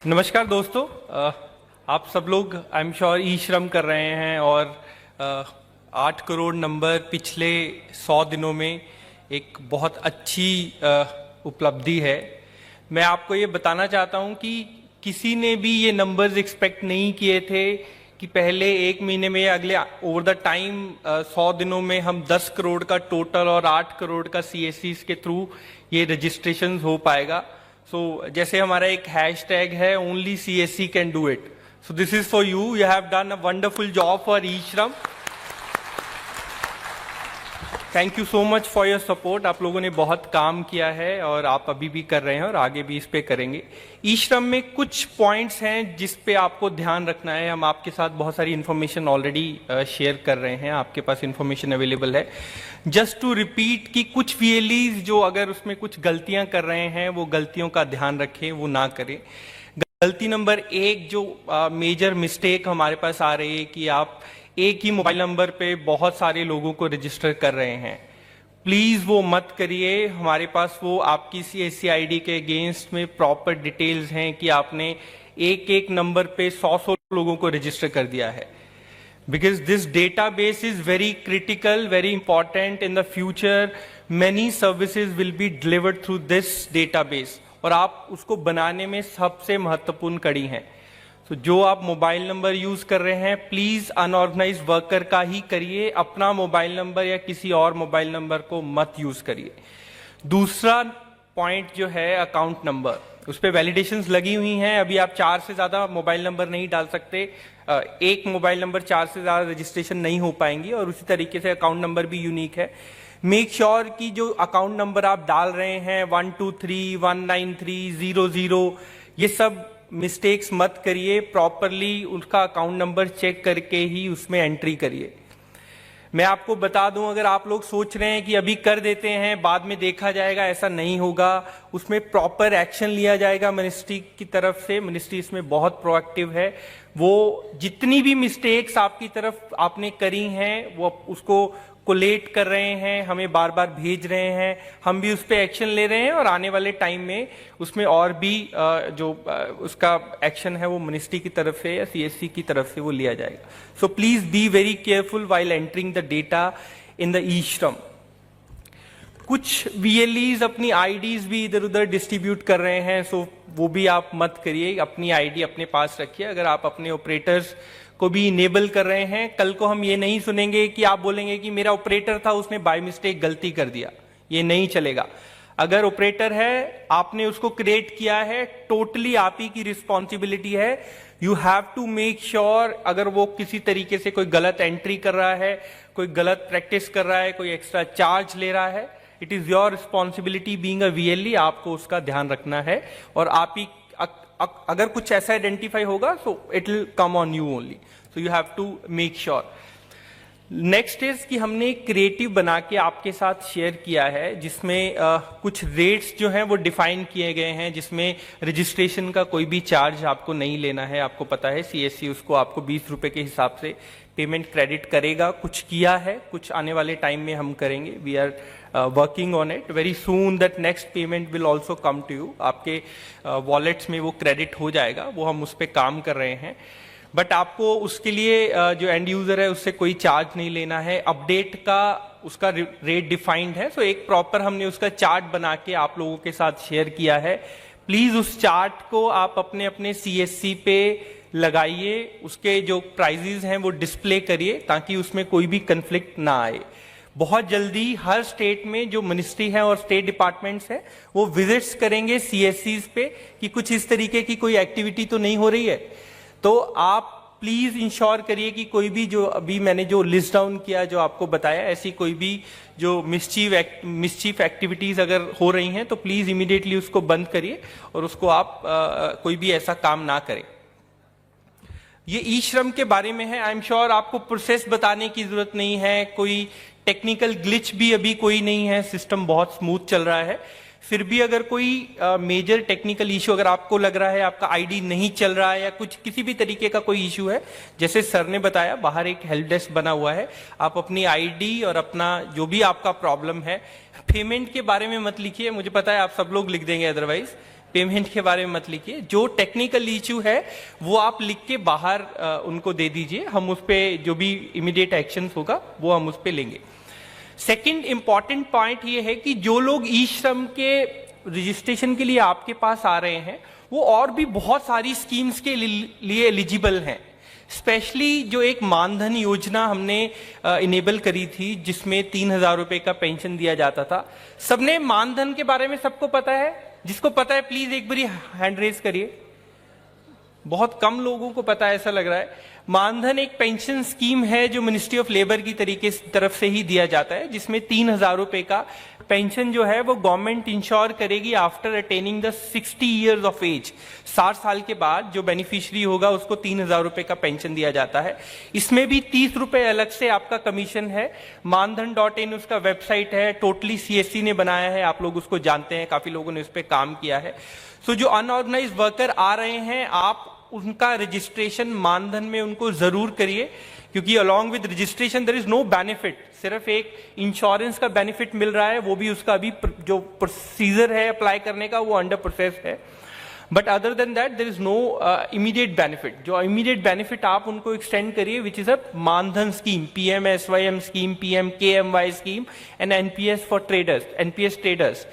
नमस्कार दोस्तों। आप सब लोग आई एम श्योर ई श्रम कर रहे हैं और 8 करोड़ नंबर पिछले 100 दिनों में एक बहुत अच्छी उपलब्धि है। मैं आपको ये बताना चाहता हूँ कि किसी ने भी ये नंबर्स एक्सपेक्ट नहीं किए थे कि पहले एक महीने में या अगले ओवर द टाइम 100 दिनों में हम 10 करोड़ का टोटल और 8 करोड़ का सीएससीज के थ्रू ये रजिस्ट्रेशन हो पाएगा। जैसे हमारा एक हैशटैग है only CSC can do it. So this is for you have done a wonderful job for e Shram. Thank you so much for your support. आप लोगों ने बहुत काम किया है और आप अभी भी कर रहे हैं और आगे भी इस पे करेंगे। ई श्रम में कुछ पॉइंट्स हैं जिस पे आपको ध्यान रखना है। हम आपके साथ बहुत सारी इन्फॉर्मेशन ऑलरेडी शेयर कर रहे हैं, आपके पास इन्फॉर्मेशन अवेलेबल है। जस्ट टू रिपीट कि कुछ वीएलईज जो अगर उसमें कुछ गलतियां कर रहे हैं वो गलतियों का ध्यान रखें, वो ना करें। गलती नंबर 1 जो मेजर मिस्टेक हमारे पास आ रही है कि आप एक ही मोबाइल नंबर पे बहुत सारे लोगों को रजिस्टर कर रहे हैं। प्लीज वो मत करिए। हमारे पास वो आपकी सीएससी आईडी के अगेंस्ट में प्रॉपर डिटेल्स हैं कि आपने एक एक नंबर पे 100 लोगों को रजिस्टर कर दिया है। Because this database is very critical, very important. In the future many services will be delivered through this database और आप उसको बनाने में सबसे महत्वपूर्ण कड़ी हैं। तो जो आप मोबाइल नंबर यूज कर रहे हैं प्लीज अनऑर्गेनाइज्ड वर्कर का ही करिए, अपना मोबाइल नंबर या किसी और मोबाइल नंबर को मत यूज करिए। दूसरा पॉइंट जो है अकाउंट नंबर, उस पर वैलिडेशंस लगी हुई हैं। अभी आप 4 से ज्यादा मोबाइल नंबर नहीं डाल सकते। एक मोबाइल नंबर 4 से ज्यादा रजिस्ट्रेशन नहीं हो पाएंगी और उसी तरीके से अकाउंट नंबर भी यूनिक है। मेक श्योर कि जो अकाउंट नंबर आप डाल रहे हैं 123 193 00 ये सब मिस्टेक्स मत करिए। प्रॉपरली उसका अकाउंट नंबर चेक करके ही उसमें एंट्री करिए। मैं आपको बता दूं, अगर आप लोग सोच रहे हैं कि अभी कर देते हैं बाद में देखा जाएगा, ऐसा नहीं होगा। उसमें प्रॉपर एक्शन लिया जाएगा मिनिस्ट्री की तरफ से। मिनिस्ट्री इसमें बहुत प्रोएक्टिव है। वो जितनी भी मिस्टेक्स आपकी तरफ आपने करी हैं वो उसको कोलेट कर रहे हैं, हमें बार बार भेज रहे हैं, हम भी उस पर एक्शन ले रहे हैं और आने वाले टाइम में उसमें और भी जो उसका एक्शन है वो मिनिस्ट्री की तरफ से या सीएससी की तरफ से वो लिया जाएगा। So please be very careful while entering the data in the e Shram. कुछ वीएलईज अपनी आईडीज भी इधर उधर डिस्ट्रीब्यूट कर रहे हैं, सो वो भी आप मत करिए। अपनी आईडी अपने पास रखिए। अगर आप अपने ऑपरेटर्स को भी इनेबल कर रहे हैं, कल को हम ये नहीं सुनेंगे कि आप बोलेंगे कि मेरा ऑपरेटर था उसने बाय मिस्टेक गलती कर दिया। ये नहीं चलेगा। अगर ऑपरेटर है, आपने उसको क्रिएट किया है, टोटली आप ही की रिस्पॉन्सिबिलिटी है। You have to make sure अगर वो किसी तरीके से कोई गलत एंट्री कर रहा है, कोई गलत प्रैक्टिस कर रहा है, कोई एक्स्ट्रा चार्ज ले रहा है, it is your responsibility being a VLE, आपको उसका ध्यान रखना है। और आप ही अगर कुछ ऐसा आइडेंटिफाई होगा so it will come on you only, so you have to make sure. Next is कि हमने एक क्रिएटिव बना के आपके साथ शेयर किया है जिसमें कुछ रेट्स जो हैं वो डिफाइन किए गए हैं, जिसमें रजिस्ट्रेशन का कोई भी चार्ज आपको नहीं लेना है। आपको पता है सीएससी उसको आपको 20 रुपए के हिसाब से पेमेंट क्रेडिट करेगा। कुछ किया है, कुछ आने वाले टाइम में हम करेंगे। We are working on it. Very soon that next payment will also come to you. आपके वॉलेट्स में वो क्रेडिट हो जाएगा, वो हम उस पर काम कर रहे हैं। बट आपको उसके लिए जो एंड यूजर है उससे कोई चार्ज नहीं लेना है। अपडेट का उसका रेट डिफाइंड है, सो एक प्रॉपर हमने उसका चार्ट बना के आप लोगों के साथ शेयर किया है। प्लीज उस चार्ट को आप अपने अपने सीएससी पे लगाइए, उसके जो प्राइजेस हैं वो डिस्प्ले करिए ताकि उसमें कोई भी कंफ्लिक्ट ना आए। बहुत जल्दी हर स्टेट में जो मिनिस्ट्री है और स्टेट डिपार्टमेंट्स है वो विजिट्स करेंगे सीएससीज पे कि कुछ इस तरीके की कोई एक्टिविटी तो नहीं हो रही है। तो आप प्लीज इंश्योर करिए कि कोई भी जो अभी मैंने जो लिस्ट डाउन किया, जो आपको बताया, ऐसी कोई भी जो मिसचीफ एक्टिविटीज अगर हो रही हैं तो प्लीज इमीडिएटली उसको बंद करिए और उसको आप कोई भी ऐसा काम ना करें। ये ई श्रम के बारे में है। आई एम श्योर आपको प्रोसेस बताने की जरूरत नहीं है। कोई टेक्निकल ग्लिच भी अभी कोई नहीं है, सिस्टम बहुत स्मूथ चल रहा है। फिर भी अगर कोई मेजर टेक्निकल इशू अगर आपको लग रहा है, आपका आईडी नहीं चल रहा है या कुछ किसी भी तरीके का कोई इशू है, जैसे सर ने बताया बाहर एक हेल्प डेस्क बना हुआ है। आप अपनी आईडी और अपना जो भी आपका प्रॉब्लम है, पेमेंट के बारे में मत लिखिए, मुझे पता है आप सब लोग लिख देंगे अदरवाइज। पेमेंट के बारे में मत लिखिए, जो टेक्निकल इश्यू है वो आप लिख के बाहर उनको दे दीजिए, हम उस पर जो भी इमीडिएट एक्शन होगा वो हम उस पर लेंगे। सेकंड इंपॉर्टेंट पॉइंट ये है कि जो लोग ई श्रम के रजिस्ट्रेशन के लिए आपके पास आ रहे हैं वो और भी बहुत सारी स्कीम्स के लिए एलिजिबल हैं। स्पेशली जो एक मानधन योजना हमने इनेबल करी थी जिसमें 3,000 रुपए का पेंशन दिया जाता था। सबने मानधन के बारे में सबको पता है? जिसको पता है प्लीज एक बारी हैंड रेज करिए। बहुत कम लोगों को पता है ऐसा लग रहा है। मानधन एक पेंशन स्कीम है जो मिनिस्ट्री ऑफ लेबर की तरफ से ही दिया जाता है, जिसमें 3,000 रुपए का पेंशन जो है वो गवर्नमेंट इंश्योर करेगी after attaining the 60 years of age. 60 साल के बाद जो बेनिफिशियरी होगा उसको 3,000 रुपए का पेंशन दिया जाता है। इसमें भी 30 रुपए अलग से आपका कमीशन है। मानधन.in उसका वेबसाइट है, टोटली CSC ने बनाया है, आप लोग उसको जानते हैं, काफी लोगों ने उस पर काम किया है। सो जो अनऑर्गेनाइज्ड वर्कर आ रहे हैं आप उनका रजिस्ट्रेशन मानधन में उनको जरूर करिए, क्योंकि along with registration there is no benefit. सिर्फ एक इंश्योरेंस का बेनिफिट मिल रहा है, वो भी उसका अभी जो प्रोसीजर है अप्लाई करने का वो अंडर प्रोसेस है। But other than that there is no immediate benefit. जो इमीडिएट बेनिफिट आप उनको एक्सटेंड करिए which is a Maandhan scheme, PMSYM scheme, PMKMY scheme and NPS for traders, NPS traders.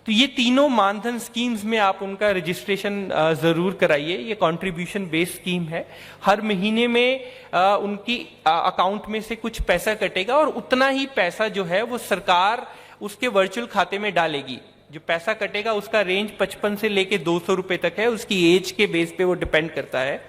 तो ये तीनों मानधन स्कीम्स में आप उनका रजिस्ट्रेशन जरूर कराइए। ये कंट्रीब्यूशन बेस्ड स्कीम है। हर महीने में उनकी अकाउंट में से कुछ पैसा कटेगा और उतना ही पैसा जो है वो सरकार उसके वर्चुअल खाते में डालेगी। जो पैसा कटेगा उसका रेंज 55 से लेके 200 रुपए तक है, उसकी एज के बेस पे वो डिपेंड करता है।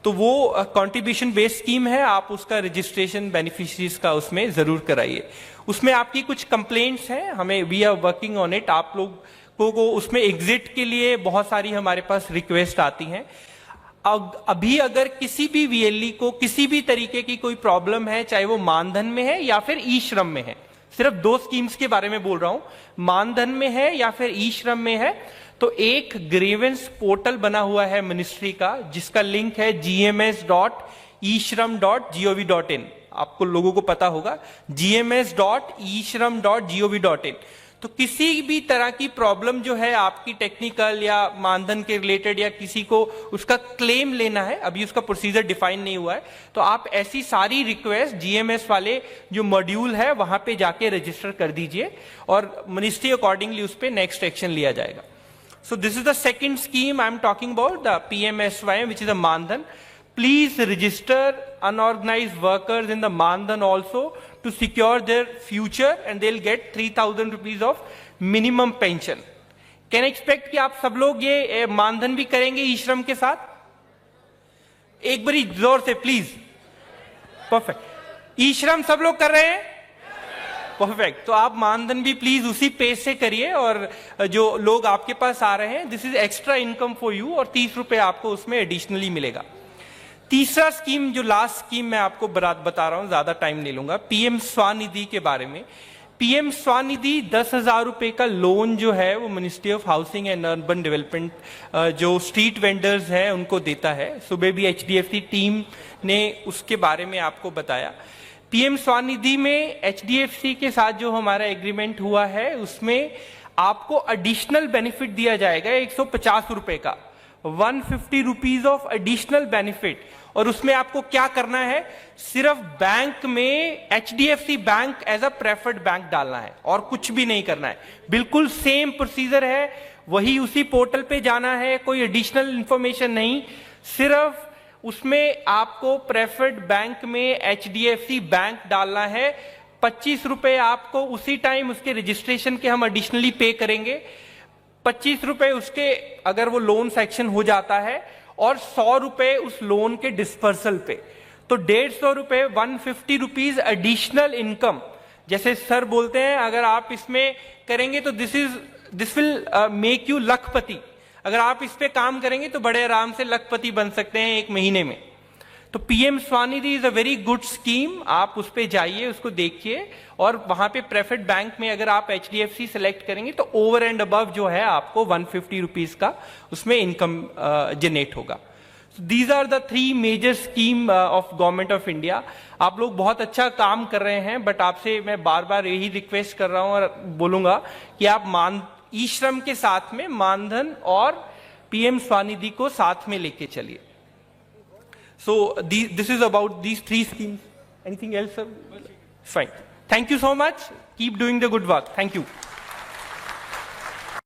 तो वो कंट्रीब्यूशन बेस्ड स्कीम है, आप उसका रजिस्ट्रेशन बेनिफिशरीज का उसमें जरूर कराइए। उसमें आपकी कुछ कंप्लेंट्स हैं, हमें we are working on it. आप लोगों को उसमें एग्जिट के लिए बहुत सारी हमारे पास रिक्वेस्ट आती हैं। अभी अगर किसी भी VLE को किसी भी तरीके की कोई प्रॉब्लम है, चाहे वो मानधन में है या फिर ई श्रम में है, सिर्फ 2 स्कीम्स के बारे में बोल रहा हूं, मानधन में है या फिर ई श्रम में है, तो एक ग्रीवेंस पोर्टल बना हुआ है मिनिस्ट्री का जिसका लिंक है gms.eshram.gov.in। आपको लोगों को पता होगा gms.eshram.gov.in। तो किसी भी तरह की प्रॉब्लम जो है आपकी टेक्निकल या मानधन के रिलेटेड या किसी को उसका क्लेम लेना है, अभी उसका प्रोसीजर डिफाइन नहीं हुआ है, तो आप ऐसी सारी रिक्वेस्ट GMS वाले जो मॉड्यूल है वहां पे जाके रजिस्टर कर दीजिए और मिनिस्ट्री अकॉर्डिंगली उस पर नेक्स्ट एक्शन लिया जाएगा। So this is the second scheme I am talking about, the PMSYM, which is a Mandhan. Please register unorganized workers in the Mandhan also to secure their future, and they'll get 3,000 rupees of minimum pension. Can I expect कि आप सब लोग ये मानधन भी करेंगे ई श्रम के साथ? एक बारी जोर से प्लीज। परफेक्ट। ई श्रम सब लोग कर रहे हैं? परफेक्ट। तो आप मानधन भी प्लीज उसी पेज से करिए और जो लोग आपके पास आ रहे हैं, this is extra income for you, और 30 रुपए आपको उसमें एडिशनली मिलेगा। तीसरा स्कीम, जो लास्ट स्कीम मैं आपको बता रहा हूं, ज्यादा टाइम नहीं लूंगा, PM स्वनिधि के बारे में। PM स्वनिधि 10,000 रुपए का लोन जो है वो ministry of housing and urban development जो स्ट्रीट वेंडर्स है उनको देता है। सुबह भी HDFC टीम ने उसके बारे में आपको बताया। PM स्वनिधि में HDFC के साथ जो हमारा एग्रीमेंट हुआ है उसमें आपको एडिशनल बेनिफिट दिया जाएगा 150 रुपए का, 150 रुपीज ऑफ एडिशनल बेनिफिट। और उसमें आपको क्या करना है, सिर्फ बैंक में HDFC bank as a preferred bank डालना है और कुछ भी नहीं करना है। बिल्कुल सेम प्रोसीजर है, वही उसी पोर्टल पे जाना है, कोई एडिशनल इंफॉर्मेशन नहीं, सिर्फ उसमें आपको प्रेफर्ड बैंक में HDFC बैंक डालना है। 25 रुपए आपको उसी टाइम उसके रजिस्ट्रेशन के हम एडिशनली पे करेंगे, 25 रुपए उसके अगर वो लोन सेक्शन हो जाता है, और 100 रुपए उस लोन के डिस्पर्सल पे। तो 150 रुपए, 150 रुपीज एडिशनल इनकम। जैसे सर बोलते हैं अगर आप इसमें करेंगे तो दिस विल मेक यू लखपति। अगर आप इस पे काम करेंगे तो बड़े आराम से लखपति बन सकते हैं एक महीने में। तो PM Svanidhi is a very good scheme, आप उस पे जाइए, उसको देखिए, और वहां पे प्रेफर्ड बैंक में अगर आप HDFC सेलेक्ट करेंगे तो ओवर एंड अबव जो है आपको 150 रुपीज का उसमें इनकम जनरेट होगा। These are the 3 major scheme of government of India. आप लोग बहुत अच्छा काम कर रहे हैं, बट आपसे मैं बार बार यही रिक्वेस्ट कर रहा हूं और बोलूंगा कि आप ई श्रम के साथ में मानधन और पीएम स्वनिधि को साथ में लेके चलिए. So this is about these 3 schemes. Anything else, sir? Fine. Thank you so much. Keep doing the good work. Thank you.